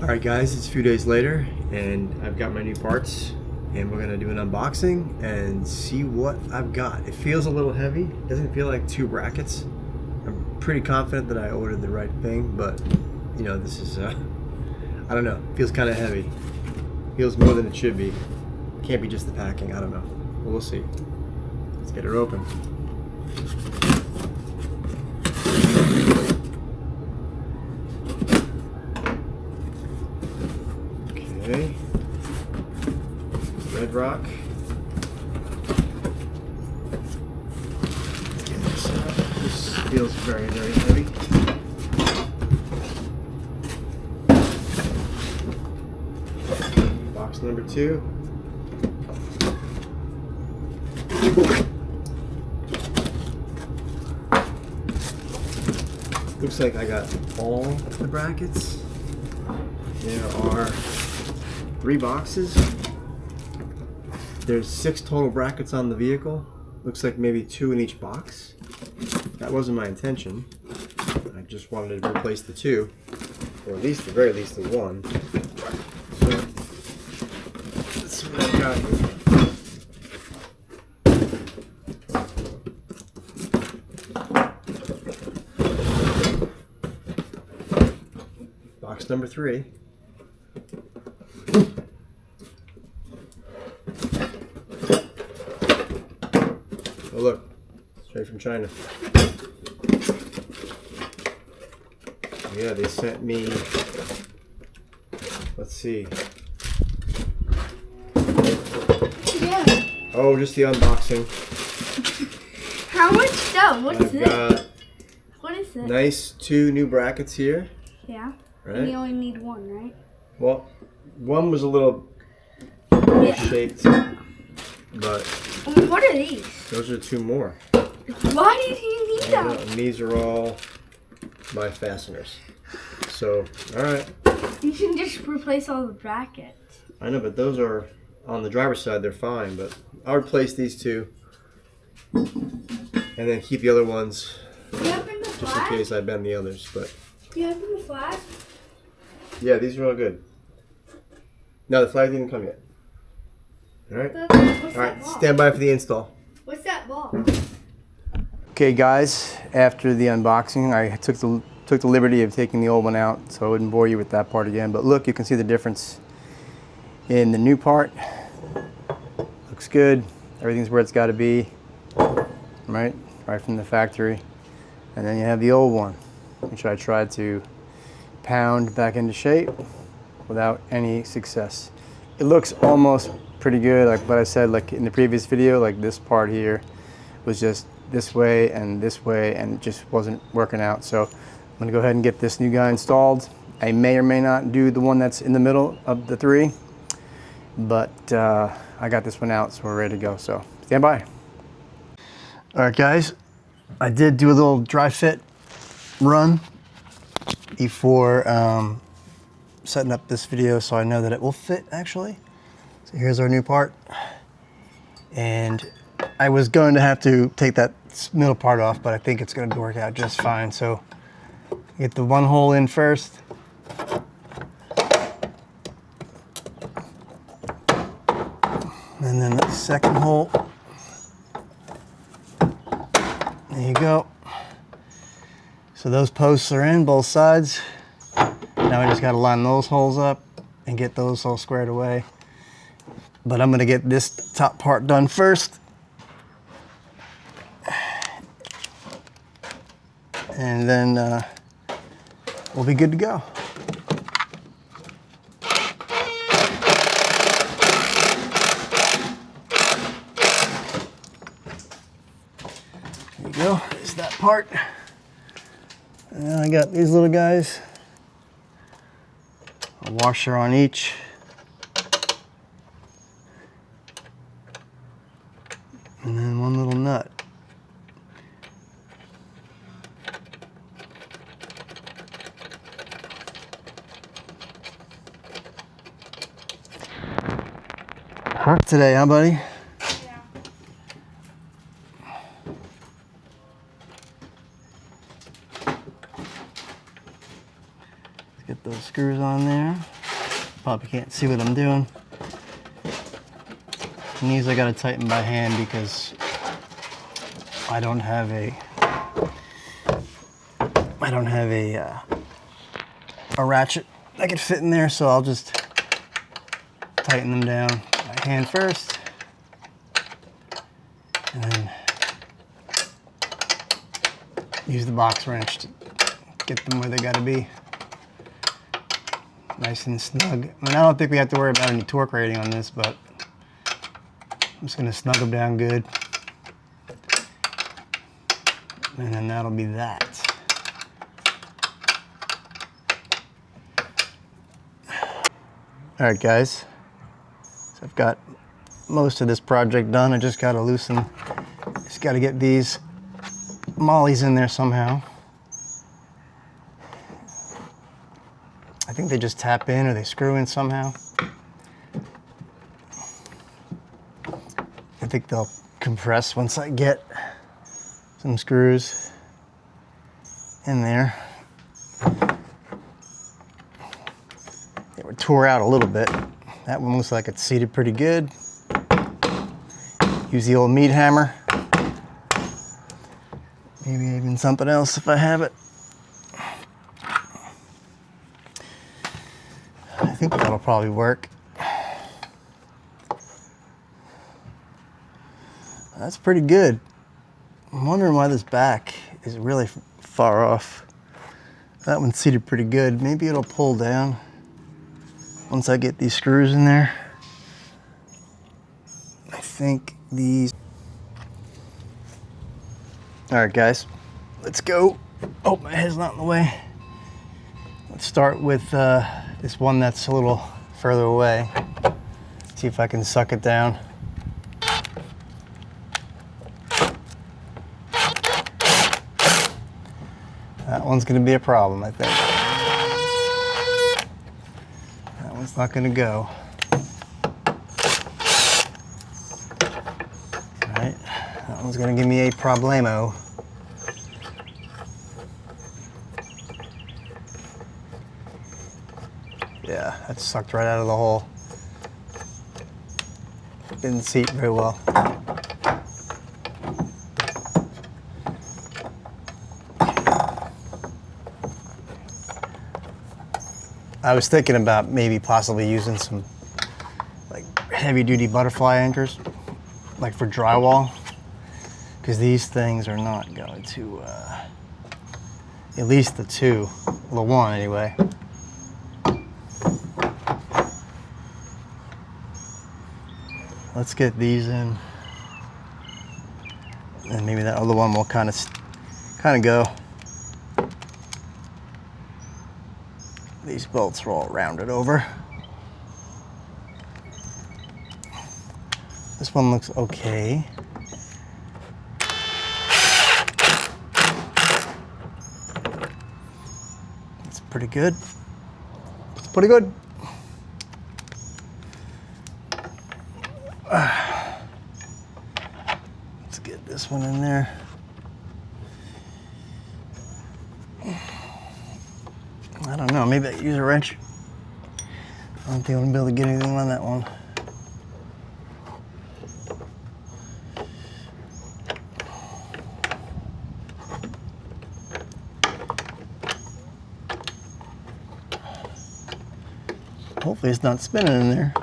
Alright guys, it's a few days later and I've got my new parts and we're gonna do an unboxing and see what I've got. It feels a little heavy. It doesn't feel like 2 brackets. I'm pretty confident that I ordered the right thing, but you know, this is I don't know, it feels kind of heavy. Feels more than it should be. Can't be just the packing, I don't know. But we'll see. Let's get her open. Okay. Red Rock. Let's get this out. This feels very, very heavy. Box number 2. Looks like I got all the brackets. There are 3 boxes. There's 6 total brackets on the vehicle. Looks like maybe 2 in each box. That wasn't my intention. I just wanted to replace the 2, or at least, the very least, the 1. So that's what I've got here. Box number 3. Oh look, straight from China. Yeah, they sent me, let's see. Yeah. Oh, just the unboxing. How much stuff? What's I've this? got What is it? nice 2 new brackets here. Yeah. Right? And you only need 1, right? Well, one was a little shaped, but What are these? those are 2 more. Why did you need them? And these are all my fasteners. So, alright. You can just replace all the brackets. I know, but those are on the driver's side, they're fine, but I'll replace these 2 and then keep the other ones Do you happen to just in flag? case I bend the others. But Do you happen to flag? yeah, these are all good. No, the flag didn't come yet. Alright? What's Alright, that ball? stand by for the install. What's that ball? Okay guys, after the unboxing, I took the liberty of taking the old one out, so I wouldn't bore you with that part again. But look, you can see the difference in the new part. Looks good. Everything's where it's got to be, right from the factory. And then you have the old one, which I tried to pound back into shape without any success. It looks almost pretty good, like what I said, like in the previous video. Like this part here was just this way, and it just wasn't working out. So I'm gonna go ahead and get this new guy installed. I may or may not do the one that's in the middle of the 3, but I got this one out, so we're ready to go. So stand by. All right, guys, I did do a little dry fit run before setting up this video, so I know that it will fit actually. So here's our new part, and I was going to have to take that middle part off, but I think it's going to work out just fine. So get the one hole in first. And then the second hole. There you go. So those posts are in both sides. Now I just got to line those holes up and get those all squared away. But I'm going to get this top part done first. And then we'll be good to go. There you go, there's that part. And then I got these little guys. A washer on each. And then one little nut. Hot today, huh, buddy? Yeah. Get those screws on there. Probably can't see what I'm doing. And these I gotta tighten by hand because I don't have a ratchet that could fit in there, so I'll just tighten them down by hand first, and then use the box wrench to get them where they gotta be. Nice and snug. I mean, I don't think we have to worry about any torque rating on this, but I'm just gonna snug them down good. And then that'll be that. All right, guys. So I've got most of this project done. I just gotta get these mollies in there somehow. I think they just tap in or they screw in somehow. I think they'll compress once I get some screws in there. They were tore out a little bit. That one looks like it's seated pretty good. Use the old meat hammer. Maybe even something else if I have it. I think that'll probably work. That's pretty good. I'm wondering why this back is really far off. That one's seated pretty good. Maybe it'll pull down once I get these screws in there. I think these... All right, guys, let's go. Oh, my head's not in the way. Let's start with this one that's a little further away. See if I can suck it down. That one's gonna be a problem, I think. That one's not gonna go. All right, that one's gonna give me a problemo. Yeah, that sucked right out of the hole. Didn't seat very well. I was thinking about maybe possibly using some like heavy-duty butterfly anchors, like for drywall, because these things are not going to, at least the one anyway. Let's get these in, and maybe that other one will kind of go. These bolts are all rounded over. This one looks okay. It's pretty good. It's pretty good. Let's get this one in there. I don't know, maybe I use a wrench. I don't think I'm gonna be able to get anything on that one. Hopefully it's not spinning in there.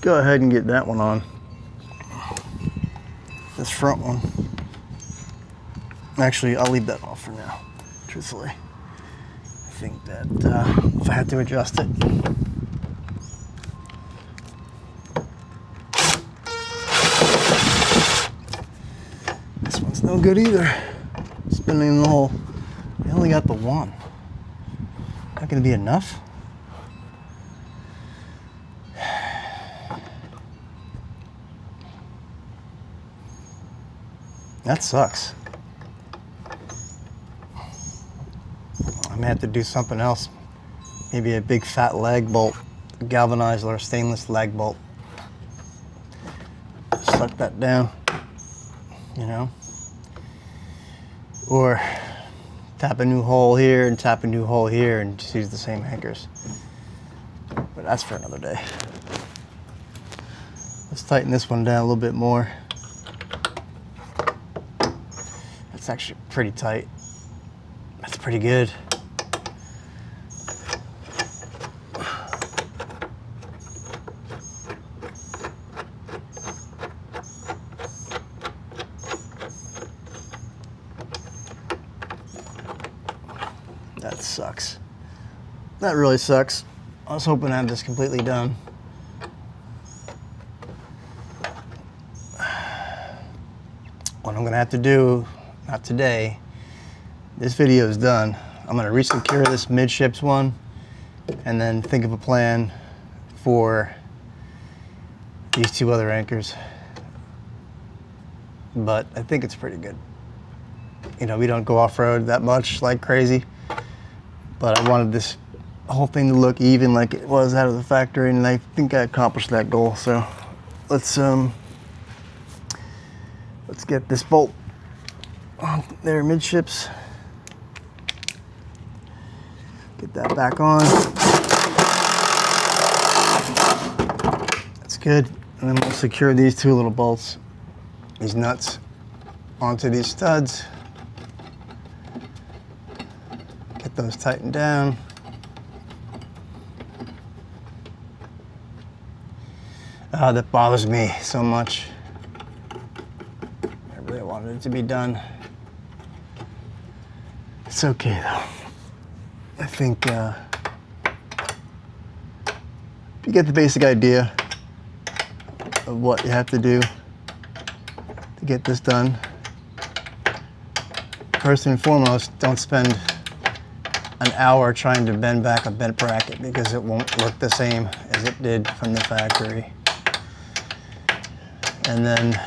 Go ahead and get that one on. This front one. Actually, I'll leave that off for now, truthfully. I think that if I have to adjust it. This one's no good either. Spinning in the hole. I only got the one. Not gonna be enough? That sucks. I may have to do something else. Maybe a big fat lag bolt, galvanized or stainless lag bolt. suck that down, you know, or tap a new hole here and tap a new hole here and just use the same anchors. But that's for another day. Let's tighten this one down a little bit more. That's actually pretty tight. That's pretty good. That sucks. That really sucks. I was hoping to have this completely done. What I'm gonna have to do, not today, this video is done. I'm gonna resecure this midships one and then think of a plan for these two other anchors. But I think it's pretty good. You know, we don't go off-road that much like crazy, but I wanted this whole thing to look even like it was out of the factory, and I think I accomplished that goal. So let's get this bolt on there midships. Get that back on. That's good. And then we'll secure these two little bolts, these nuts, onto these studs. Get those tightened down. That bothers me so much. I really wanted it to be done. It's okay though. I think if you get the basic idea of what you have to do to get this done, first and foremost, don't spend an hour trying to bend back a bent bracket because it won't look the same as it did from the factory. And then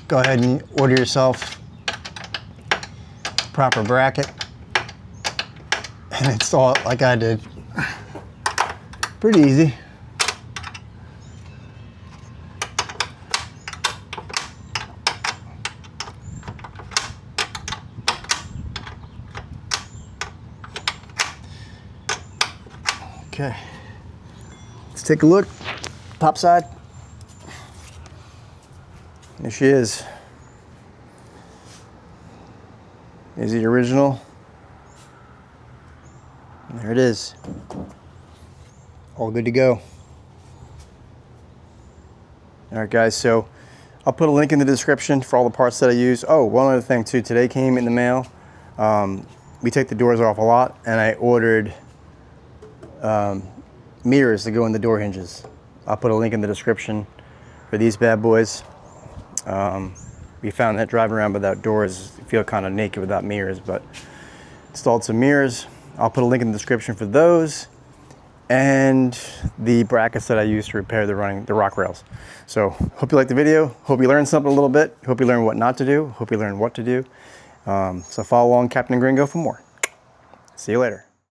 go ahead and order yourself a proper bracket and install it like I did. Pretty easy. Okay, let's take a look. Top side. There she is. Is the original. And there it is. All good to go. All right, guys, so I'll put a link in the description for all the parts that I use. Oh, one other thing too, today came in the mail. We take the doors off a lot, and I ordered mirrors to go in the door hinges. I'll put a link in the description for these bad boys. We found that driving around without doors, you feel kind of naked without mirrors, but installed some mirrors. I'll put a link in the description for those and the brackets that I use to repair the Rockrails. So hope you liked the video. Hope you learned something a little bit. Hope you learned what not to do. Hope you learned what to do. So follow along Capt.Gringo for more. See you later.